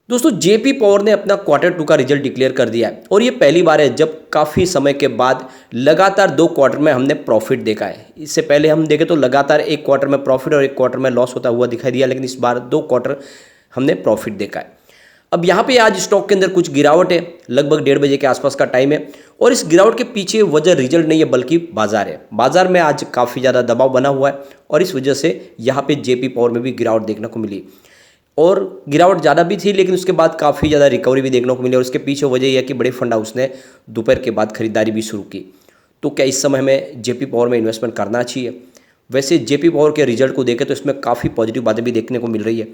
दोस्तों JP power ने अपना क्वार्टर टू का रिजल्ट डिक्लेयर कर दिया है और ये पहली बार है जब काफ़ी समय के बाद लगातार दो क्वार्टर में हमने प्रॉफिट देखा है। इससे पहले हम देखें तो लगातार एक क्वार्टर में प्रॉफिट और एक क्वार्टर में लॉस होता हुआ दिखाई दिया, लेकिन इस बार दो क्वार्टर हमने प्रॉफिट देखा है। अब यहाँ पे आज स्टॉक के अंदर कुछ गिरावट है, लगभग 1:30 बजे के आसपास का टाइम है और इस गिरावट के पीछे वजह रिजल्ट नहीं है बल्कि बाजार है। बाजार में आज काफ़ी ज़्यादा दबाव बना हुआ है और इस वजह से यहाँ पे जेपी पावर में भी गिरावट देखने को मिली और गिरावट ज़्यादा भी थी, लेकिन उसके बाद काफ़ी ज़्यादा रिकवरी भी देखने को मिली और उसके पीछे वजह यह है कि बड़े फंड हाउस ने दोपहर के बाद खरीदारी भी शुरू की। तो क्या इस समय हमें जेपी पावर में इन्वेस्टमेंट करना चाहिए? वैसे जेपी पावर के रिजल्ट को देखें तो इसमें काफ़ी पॉजिटिव बातें भी देखने को मिल रही है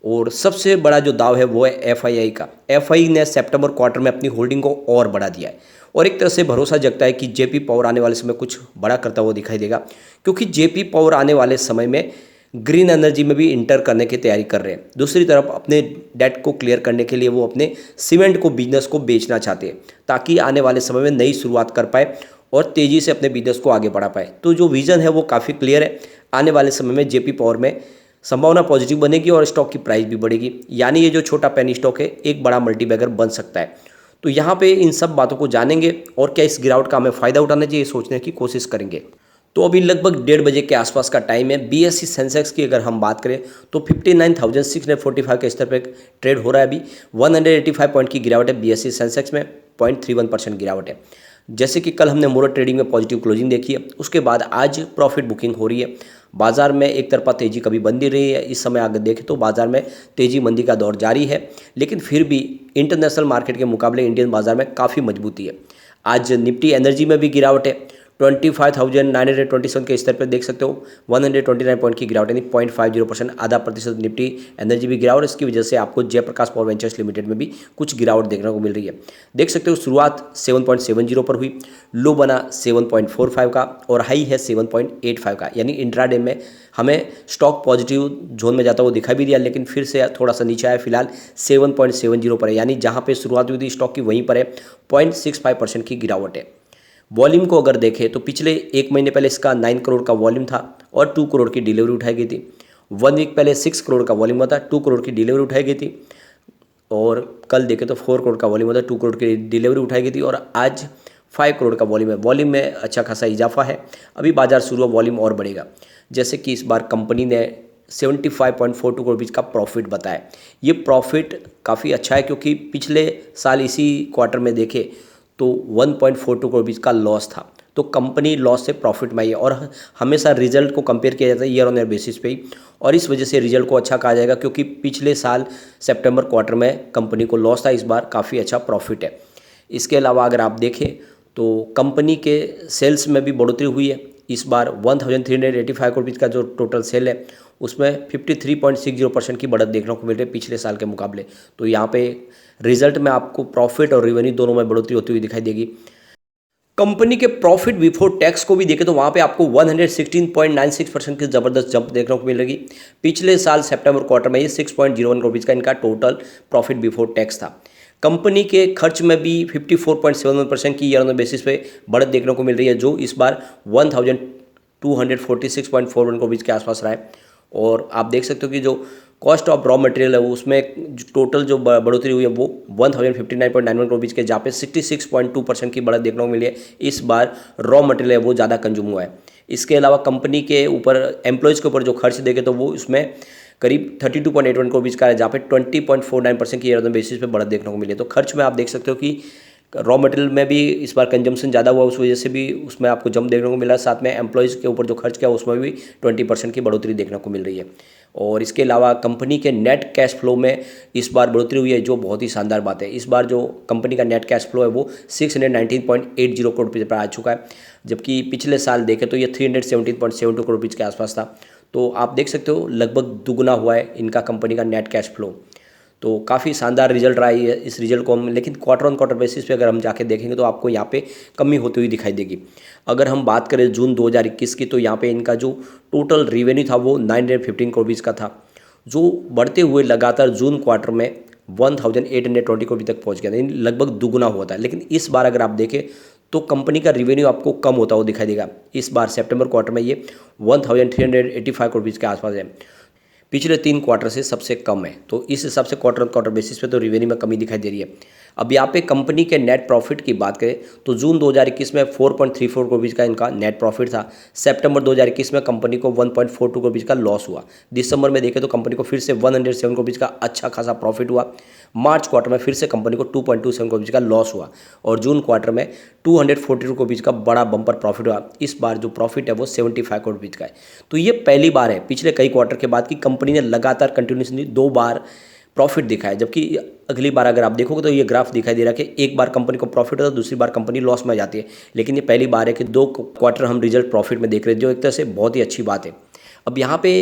और सबसे बड़ा जो दाव है वो है एफआईआई का। एफआई ने सितंबर क्वार्टर में अपनी होल्डिंग को और बढ़ा दिया है और एक तरह से भरोसा जगता है कि जेपी पावर आने वाले समय कुछ बड़ा करता हुआ दिखाई देगा, क्योंकि जेपी पावर आने वाले समय में ग्रीन एनर्जी में भी इंटर करने की तैयारी कर रहे हैं। दूसरी तरफ अपने डेट को क्लियर करने के लिए वो अपने सीमेंट को बिजनेस को बेचना चाहते हैं ताकि आने वाले समय में नई शुरुआत कर पाए और तेज़ी से अपने बिजनेस को आगे बढ़ा पाए। तो जो विज़न है वो काफ़ी क्लियर है। आने वाले समय में जेपी पावर में संभावना पॉजिटिव बनेगी और स्टॉक की प्राइस भी बढ़ेगी, यानी ये जो छोटा पेनी स्टॉक है एक बड़ा मल्टीबैगर बन सकता है। तो यहाँ पे इन सब बातों को जानेंगे और क्या इस गिरावट का हमें फ़ायदा उठाना चाहिए सोचने की कोशिश करेंगे। तो अभी लगभग 1:30 बजे के आसपास का टाइम है। बीएसई सेंसेक्स की अगर हम बात करें तो 59,645 के स्तर पर ट्रेड हो रहा है। अभी 185 पॉइंट की गिरावट है बीएसई सेंसेक्स में, 0.31% गिरावट है। जैसे कि कल हमने मोरो ट्रेडिंग में पॉजिटिव क्लोजिंग देखी है, उसके बाद आज प्रॉफिट बुकिंग हो रही है। बाजार में एक तरफा तेजी कभी बंदी रही है, इस समय अगर देखें तो बाजार में तेजी मंदी का दौर जारी है, लेकिन फिर भी इंटरनेशनल मार्केट के मुकाबले इंडियन बाजार में काफ़ी मजबूती है। आज निफ्टी एनर्जी में भी गिरावट है, 25,927 के स्तर पर देख सकते हो 129 पॉइंट की गिरावट, यानी 0.50%, आधा प्रतिशत निफ्टी एनर्जी भी गिरावट। इसकी वजह से आपको जयप्रकाश पावर वेंचर्स लिमिटेड में भी कुछ गिरावट देखने को मिल रही है। देख सकते हो शुरुआत 7.70 पर हुई, लो बना 7.45 का और हाई है 7.85 का, यानी इंट्राडे में हमें स्टॉक पॉजिटिव जोन में जाता हुआ दिखाई भी दिया, लेकिन फिर से थोड़ा सा नीचे आया। फिलहाल 7.70 पर है, यानी जहाँ पे शुरुआत हुई थी स्टॉक की वहीं पर है। 0.65% की गिरावट है। वॉल्यूम को अगर देखें तो पिछले एक महीने पहले इसका 9 करोड़ का वॉल्यूम था और 2 करोड़ की डिलीवरी उठाई गई थी। 1 वीक पहले 6 करोड़ का वॉल्यूम हुआ था, 2 करोड़ की डिलीवरी उठाई गई थी। और कल देखें तो 4 करोड़ का वॉल्यूम हुआ था, 2 करोड़ की डिलीवरी उठाई गई थी और आज 5 करोड़ का वॉल्यूम है। वॉल्यूम में अच्छा खासा इजाफा है। अभी बाजार शुरू हुआ, वॉल्यूम और बढ़ेगा। जैसे कि इस बार कंपनी ने 75.42 करोड़ का प्रॉफिट बताया। ये प्रॉफिट काफ़ी अच्छा है, क्योंकि पिछले साल इसी क्वार्टर में देखे तो 1.42 करोड़ का लॉस था। तो कंपनी लॉस से प्रॉफिट में आई है और हमेशा रिजल्ट को कंपेयर किया जाता है ईयर ऑन ईयर बेसिस पे ही, और इस वजह से रिजल्ट को अच्छा कहा जाएगा, क्योंकि पिछले साल सितंबर क्वार्टर में कंपनी को लॉस था, इस बार काफ़ी अच्छा प्रॉफिट है। इसके अलावा अगर आप देखें तो कंपनी के सेल्स में भी बढ़ोतरी हुई है। इस बार 1385 करोड़ का जो टोटल सेल है उसमें 53.60% की बढ़त देखने को मिल रही है पिछले साल के मुकाबले। तो यहाँ पे रिजल्ट में आपको प्रॉफिट और रेवेन्यू दोनों में बढ़ोतरी होती हुई दिखाई देगी। कंपनी के प्रॉफिट बिफोर टैक्स को भी देखें तो वहाँ पे आपको 116.96% की ज़बरदस्त जंप देखने को मिलेगी। पिछले साल सितंबर क्वार्टर में ये 6.01 करोड़ का इनका टोटल प्रॉफिट बिफोर टैक्स था। कंपनी के खर्च में भी 54.71% की ईयर ऑन बेसिस पे बढ़त देखने को मिल रही है, जो इस बार 1246.41 करोड़ के आसपास रहा है। और आप देख सकते हो कि जो कॉस्ट ऑफ रॉ मटेरियल है उसमें टोटल जो बढ़ोतरी हुई है वो 1059.91 करोड़ के, जहाँ पे 66.2% की बढ़त देखने को मिली है। इस बार रॉ मटेरियल है वो ज़्यादा कंज्यूम हुआ है। इसके अलावा कंपनी के ऊपर एम्प्लॉयज़ के ऊपर जो खर्च देखे तो वो उसमें करीब 32.81 करोड़ का है, जहाँ पे 20.49% की ईयर ऑन बेसिस पे बढ़त देखने को मिली है। तो खर्च में आप देख सकते हो कि रॉ मटेरियल में भी इस बार कंजम्पशन ज़्यादा हुआ, उस वजह से भी उसमें आपको जंप देखने को मिला। साथ में एम्प्लॉयज़ के ऊपर जो खर्च किया उसमें भी 20% की बढ़ोतरी देखने को मिल रही है। और इसके अलावा कंपनी के नेट कैश फ्लो में इस बार बढ़ोतरी हुई है, जो बहुत ही शानदार बात है। इस बार जो कंपनी का नेट कैश फ्लो है वो 619.80 करोड़ रुपये पर आ चुका है, जबकि पिछले साल देखें तो ये 317.72 करोड़ रुपये के आसपास था। तो आप देख सकते हो लगभग दुगुना हुआ है इनका कंपनी का नेट कैश फ्लो। तो काफ़ी शानदार रिजल्ट रहा है इस रिजल्ट को हम, लेकिन क्वार्टर ऑन क्वार्टर बेसिस पे अगर हम जाके देखेंगे तो आपको यहाँ पे कमी होती हुई दिखाई देगी। अगर हम बात करें जून 2021 की, तो यहाँ पे इनका जो टोटल रेवेन्यू था वो 915 करोड़ का था, जो बढ़ते हुए लगातार जून क्वार्टर में 1820 करोड़ तक पहुँच गया था, यानी लगभग दुगुना हुआ था। लेकिन इस बार अगर आप देखें तो कंपनी का रेवेन्यू आपको कम होता हुआ दिखाई देगा। इस बार सितंबर क्वार्टर में ये 1385 करोड़ के आसपास है। पिछले 3 क्वार्टर से सबसे कम है। तो इस हिसाब से क्वार्टर ऑन क्वार्टर बेसिस पे तो रेवेन्यू में कमी दिखाई दे रही है। अब यहाँ पे कंपनी के नेट प्रॉफिट की बात करें तो जून 2021 में 4.34 करोड़ रुपीज़ का इनका नेट प्रॉफिट था। सितंबर 2021 में कंपनी को 1.42 करोड़ रुपीज़ का लॉस हुआ। दिसंबर में देखें तो कंपनी को फिर से 107 करोड़ रुपीज़ का अच्छा खासा प्रॉफिट हुआ। मार्च क्वार्टर में फिर से कंपनी को 2.27 करोड़ रुपीज़ का लॉस हुआ और जून क्वार्टर में 242 करोड़ रुपीज़ का बड़ा बम्पर प्रॉफिट हुआ। इस बार जो प्रॉफिट है वो 75 करोड़ रुपीज़ का है। तो ये पहली बार है पिछले कई क्वार्टर के बाद कि कंपनी ने लगातार कंटिन्यूसली 2 बार प्रॉफिट दिखाया, जबकि अगली बार अगर आप देखोगे तो ये ग्राफ दिखाई दे रहा है कि एक बार कंपनी को प्रॉफिट होता है, दूसरी बार कंपनी लॉस में जाती है। लेकिन ये पहली बार है कि 2 क्वार्टर हम रिजल्ट प्रॉफिट में देख रहे हैं, जो एक तरह से बहुत ही अच्छी बात है। अब यहाँ पे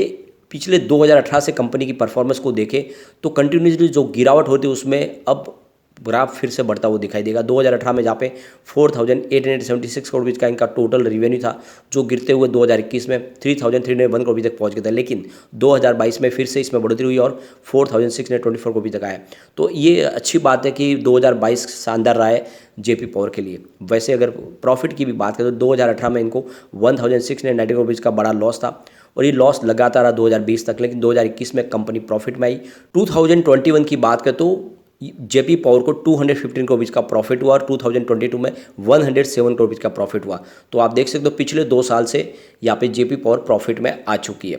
पिछले 2018 से कंपनी की परफॉर्मेंस को देखें तो कंटिन्यूसली जो गिरावट होती है उसमें अब ग्राफ फिर से बढ़ता हुआ दिखाई देगा। 2018 में जहाँ पे 4,876 करोड़ रुपीज़ का इनका टोटल रेवेन्यू था, जो गिरते हुए 2021 में 3,301 करोड़ रुपये तक पहुँच गया था। लेकिन 2022 में फिर से इसमें बढ़ोतरी हुई और 4,624 करोड़ रुपये तक आया। तो ये अच्छी बात है कि 2022 शानदार रहा है जेपी पावर के लिए। वैसे अगर प्रॉफिट की भी बात करें तो 2018 में इनको 1,690 करोड़ रुपीज़ का बड़ा लॉस था और ये लॉस लगातार रहा 2020 तक। लेकिन 2021 में कंपनी प्रॉफिट में आई। 2021 की बात करें तो जेपी पावर को 215 करोड़ रुपीज़ का प्रॉफिट हुआ और 2022 में 107 करोड़ रुपीज़ का प्रॉफिट हुआ। तो आप देख सकते हो पिछले 2 साल से यहाँ पे जेपी पावर प्रॉफिट में आ चुकी है।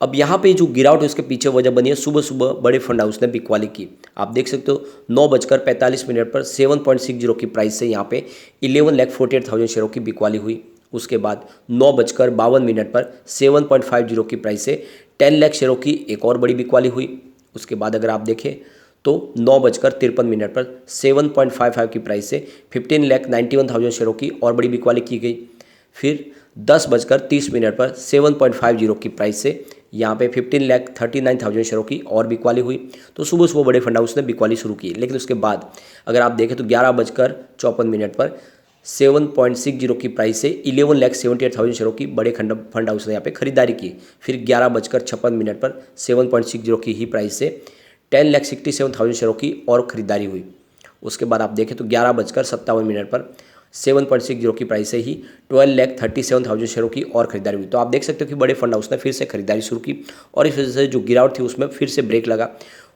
अब यहाँ पे जो गिरावट है उसके पीछे वजह बनी है सुबह सुबह बड़े फंड हाउस ने बिकवाली की। आप देख सकते हो 9:45 पर 7.60 की प्राइस से यहाँ पे 11,48,000 शेयरों की बिकवाली हुई। उसके बाद 9:52 पर 7.50 की प्राइस से 10 लाख शेयरों की एक और बड़ी बिकवाली हुई। उसके बाद अगर आप देखें तो 9:53 पर 7.55 की प्राइस से 15,91,000 शेयरों की और बड़ी बिकवाली की गई। फिर 10:30 पर 7.50 की प्राइस से यहाँ पे 15,39,000 शेयरों की और बिकवाली हुई। तो सुबह सुबह बड़े फंड हाउस ने बिकवाली शुरू की। लेकिन उसके बाद अगर आप देखें तो 11:54 पर 7.60 की प्राइस से 11,78,000 शेयरों की बड़े फंड हाउस ने यहाँ पे खरीदारी की। फिर 11:56 पर 7.60 की ही प्राइस से 10,67,000 शेयरों की और ख़रीदारी हुई। उसके बाद आप देखें तो 11:57 पर 7.60 की प्राइस से ही 12,37,000 शेयरों की और खरीदारी हुई। तो आप देख सकते हो कि बड़े फंड हाउस ने फिर से खरीदारी शुरू की और इस वजह से जो गिरावट थी उसमें फिर से ब्रेक लगा।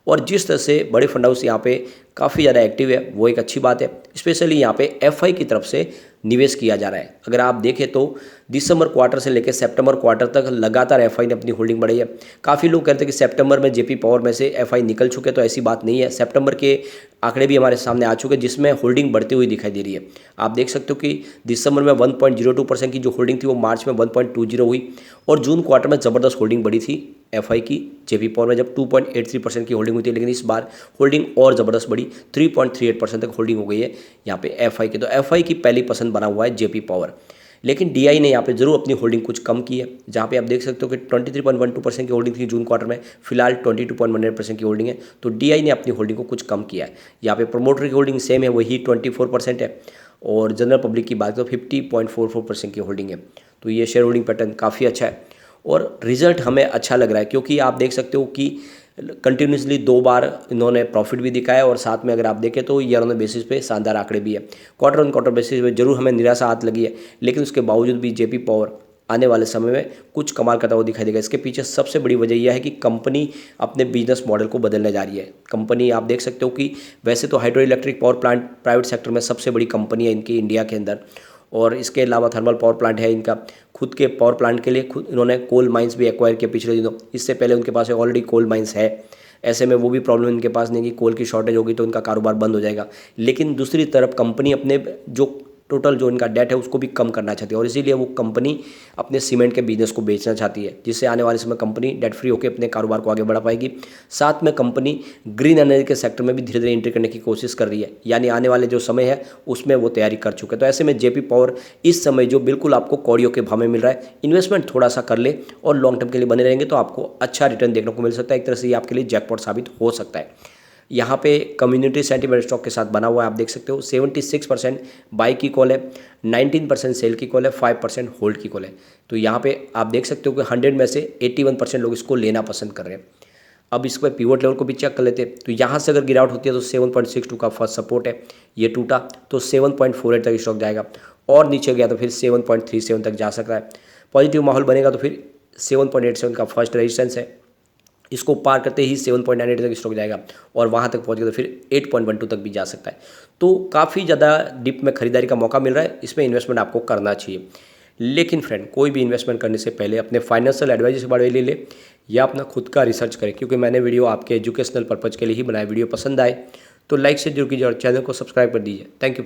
और जिस तरह से बड़े फंड हाउस यहाँ पे काफ़ी ज़्यादा एक्टिव है वो एक अच्छी बात है। स्पेशली यहाँ पे एफआई की तरफ से निवेश किया जा रहा है। अगर आप देखें तो दिसंबर क्वार्टर से लेकर सितंबर क्वार्टर तक लगातार एफआई ने अपनी होल्डिंग बढ़ाई है। काफ़ी लोग कहते हैं कि सितंबर में जेपी पावर में से एफआई निकल चुके, तो ऐसी बात नहीं है। सितंबर के आंकड़े भी हमारे सामने आ चुके जिसमें होल्डिंग बढ़ती हुई दिखाई दे रही है। आप देख सकते हो कि दिसंबर में 1.02% की जो होल्डिंग थी वो मार्च में 1.20 हुई और जून क्वार्टर में ज़बरदस्त होल्डिंग बढ़ी थी एफआई की जेपी पावर में, जब 2.83% की होल्डिंग हुई थी। लेकिन इस बार होल्डिंग और ज़बरदस्त बढ़ी, 3.38% तक होल्डिंग हो गई है यहाँ पे एफआई की। तो एफआई की पहली पसंद बना हुआ है जेपी पावर। लेकिन डीआई ने यहाँ पे जरूर अपनी होल्डिंग कुछ कम की है, जहाँ पे आप देख सकते हो कि 23.12% की होल्डिंग थी जून क्वार्टर में, फिलहाल 22.18% की होल्डिंग है। तो डीआई ने अपनी होल्डिंग को कुछ कम किया है। यहाँ पे प्रमोटर की होल्डिंग सेम है, वही 24% है और जनरल पब्लिक की बात तो 50.44% की होल्डिंग है। तो ये शेयर होल्डिंग पैटर्न काफ़ी अच्छा है और रिजल्ट हमें अच्छा लग रहा है, क्योंकि आप देख सकते हो कि कंटिन्यूसली 2 बार इन्होंने प्रॉफिट भी दिखाया और साथ में अगर आप देखें तो ईयर ऑन बेसिस पे शानदार आंकड़े भी है। क्वार्टर ऑन क्वार्टर बेसिस पे जरूर हमें निराशा हाथ लगी है, लेकिन उसके बावजूद भी जेपी पावर आने वाले समय में कुछ कमाल करता हुआ दिखाई देगा। इसके पीछे सबसे बड़ी वजह यह है कि कंपनी अपने बिजनेस मॉडल को बदलने जा रही है। कंपनी आप देख सकते हो कि वैसे तो hydro electric power plant private sector में सबसे बड़ी कंपनी है इनकी इंडिया के अंदर, और इसके अलावा थर्मल पावर प्लांट है इनका। खुद के पावर प्लांट के लिए खुद इन्होंने कोल माइंस भी एक्वायर किए पिछले दिनों। इससे पहले उनके पास ऑलरेडी कोल माइंस है, ऐसे में वो भी प्रॉब्लम इनके पास नहीं कि कोल की शॉर्टेज होगी तो उनका कारोबार बंद हो जाएगा। लेकिन दूसरी तरफ कंपनी अपने जो टोटल जो इनका डेट है उसको भी कम करना चाहती है और इसीलिए वो कंपनी अपने सीमेंट के बिजनेस को बेचना चाहती है, जिससे आने वाले समय कंपनी डेट फ्री होकर अपने कारोबार को आगे बढ़ा पाएगी। साथ में कंपनी ग्रीन एनर्जी के सेक्टर में भी धीरे धीरे एंट्री करने की कोशिश कर रही है, यानी आने वाले जो समय है उसमें वो तैयारी कर चुके हैं। तो ऐसे में जेपी पावर इस समय जो बिल्कुल आपको कौड़ियों के भाव में मिल रहा है, इन्वेस्टमेंट थोड़ा सा कर ले और लॉन्ग टर्म के लिए बने रहेंगे तो आपको अच्छा रिटर्न देखने को मिल सकता है। एक तरह से ये आपके लिए जैकपॉट साबित हो सकता है। यहाँ पे कम्युनिटी सेंटीमेंट स्टॉक के साथ बना हुआ है, आप देख सकते हो 76% बाई की कॉल है, 19% सेल की कॉल है, 5% होल्ड की कॉल है। तो यहाँ पे आप देख सकते हो कि 100 में से 81% लोग इसको लेना पसंद कर रहे हैं। अब इस पर पिवट लेवल को भी चेक कर लेते हैं। तो यहाँ से अगर गिरावट होती है तो 7.62 का फर्स्ट सपोर्ट है, ये टूटा तो 7.48 तक स्टॉक जाएगा और नीचे गया तो फिर 7.37 तक जा सकता है। पॉजिटिव माहौल बनेगा तो फिर 7.87 का फर्स्ट रेजिस्टेंस है, इसको पार करते ही 7.98 तक स्टॉक जाएगा और वहाँ तक पहुँच गया तो फिर 8.12 तक भी जा सकता है। तो काफ़ी ज़्यादा डिप में खरीदारी का मौका मिल रहा है, इसमें इन्वेस्टमेंट आपको करना चाहिए। लेकिन फ्रेंड, कोई भी इन्वेस्टमेंट करने से पहले अपने फाइनेंशियल एडवाइजर से बारे ले ले या अपना खुद का रिसर्च करें, क्योंकि मैंने वीडियो आपके एजुकेशनल पर्पज़ के लिए ही बनाया। वीडियो पसंद आए तो लाइक से जरूर कीजिए और चैनल को सब्सक्राइब कर दीजिए। Thank you.